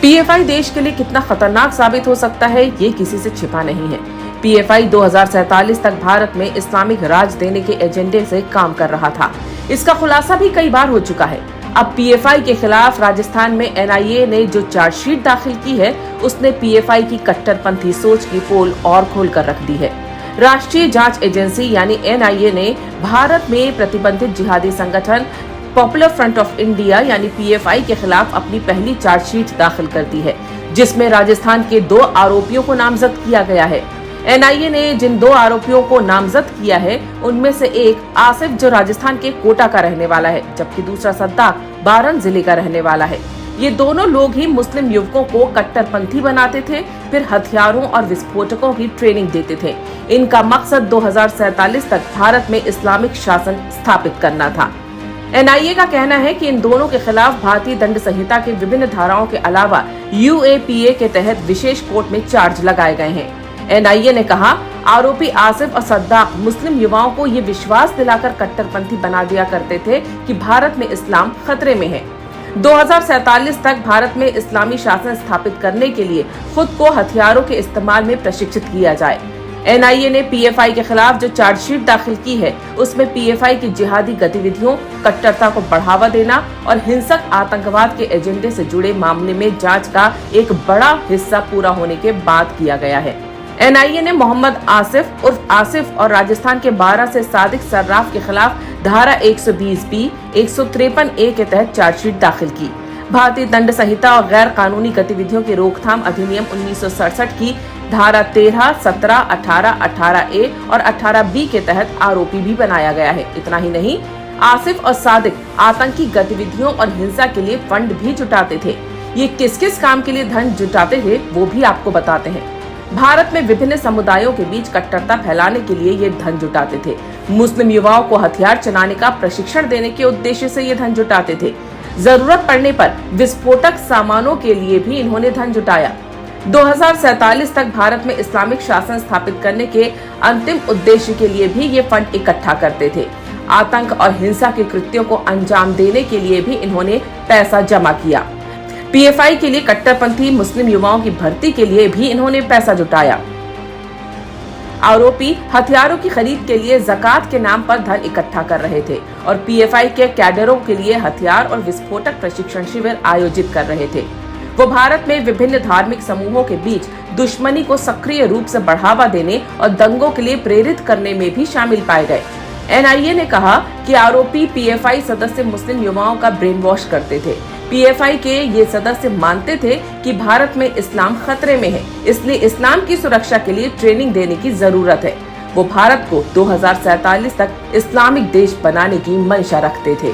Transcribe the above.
PFI देश के लिए कितना खतरनाक साबित हो सकता है, ये किसी से छिपा नहीं है। पीएफआई 2047 तक भारत में इस्लामिक राज देने के एजेंडे से काम कर रहा था। इसका खुलासा भी कई बार हो चुका है। अब पीएफआई के खिलाफ राजस्थान में एनआईए ने जो चार्जशीट दाखिल की है, उसने पीएफआई की कट्टरपंथी सोच की पोल और खोल कर रख दी है। राष्ट्रीय जांच एजेंसी यानी एनआईए ने भारत में प्रतिबंधित जिहादी संगठन पॉपुलर फ्रंट ऑफ इंडिया यानी पीएफआई के खिलाफ अपनी पहली चार्जशीट दाखिल कर दी है, जिसमें राजस्थान के 2 आरोपियों को नामजद किया गया है। एनआईए ने जिन 2 आरोपियों को नामजद किया है, उनमें से एक आसिफ जो राजस्थान के कोटा का रहने वाला है, जबकि दूसरा सद्दाक बारन जिले का रहने वाला है। ये दोनों लोग ही मुस्लिम युवकों को कट्टरपंथी बनाते थे, फिर हथियारों और विस्फोटकों की ट्रेनिंग देते थे। इनका मकसद 2047 तक भारत में इस्लामिक शासन स्थापित करना था। एनआईए का कहना है कि इन दोनों के खिलाफ भारतीय दंड संहिता के विभिन्न धाराओं के अलावा यूएपीए के तहत विशेष कोर्ट में चार्ज लगाए गए हैं। एनआईए ने कहा, आरोपी आसिफ और सद्दाक मुस्लिम युवाओं को ये विश्वास दिलाकर कट्टरपंथी बना दिया करते थे कि भारत में इस्लाम खतरे में है। 2047 तक भारत में इस्लामी शासन स्थापित करने के लिए खुद को हथियारों के इस्तेमाल में प्रशिक्षित किया जाए। एनआईए ने पीएफआई के खिलाफ जो चार्जशीट दाखिल की है, उसमें पीएफआई की जिहादी गतिविधियों, कट्टरता को बढ़ावा देना और हिंसक आतंकवाद के एजेंडे से जुड़े मामले में जांच का एक बड़ा हिस्सा पूरा होने के बाद किया गया है। एनआईए ने मोहम्मद आसिफ उर्फ आसिफ और राजस्थान के 12 से सादिक सर्राफ के खिलाफ धारा 120B, 153A के तहत चार्जशीट दाखिल की। भारतीय दंड संहिता और गैर कानूनी गतिविधियों की रोकथाम अधिनियम 1967 की धारा 13, 17, 18, 18A और 18B के तहत आरोपी भी बनाया गया है। इतना ही नहीं, आसिफ और सादिक आतंकी गतिविधियों और हिंसा के लिए फंड भी जुटाते थे। ये किस किस काम के लिए धन जुटाते थे, वो भी आपको बताते हैं। भारत में विभिन्न समुदायों के बीच कट्टरता फैलाने के लिए ये धन जुटाते थे। मुस्लिम युवाओं को हथियार चलाने का प्रशिक्षण देने के उद्देश्य से ये धन जुटाते थे। जरूरत पड़ने पर विस्फोटक सामानों के लिए भी इन्होंने धन जुटाया। 2047 तक भारत में इस्लामिक शासन स्थापित करने के अंतिम उद्देश्य के लिए भी ये फंड इकट्ठा करते थे। आतंक और हिंसा के कृत्यों को अंजाम देने के लिए भी इन्होंने पैसा जमा किया। पीएफआई के लिए कट्टरपंथी मुस्लिम युवाओं की भर्ती के लिए भी इन्होंने पैसा जुटाया। आरोपी हथियारों की खरीद के लिए ज़कात के नाम पर धन इकट्ठा कर रहे थे और पीएफआई के कैडरों के लिए हथियार और विस्फोटक प्रशिक्षण शिविर आयोजित कर रहे थे। वो भारत में विभिन्न धार्मिक समूहों के बीच दुश्मनी को सक्रिय रूप से बढ़ावा देने और दंगों के लिए प्रेरित करने में भी शामिल पाए गए। एनआईए ने कहा कि आरोपी पीएफआई सदस्य मुस्लिम युवाओं का ब्रेन वॉश करते थे। पीएफआई के ये सदस्य मानते थे कि भारत में इस्लाम खतरे में है, इसलिए इस्लाम की सुरक्षा के लिए ट्रेनिंग देने की जरूरत है। वो भारत को 2047 तक इस्लामिक देश बनाने की मंशा रखते थे।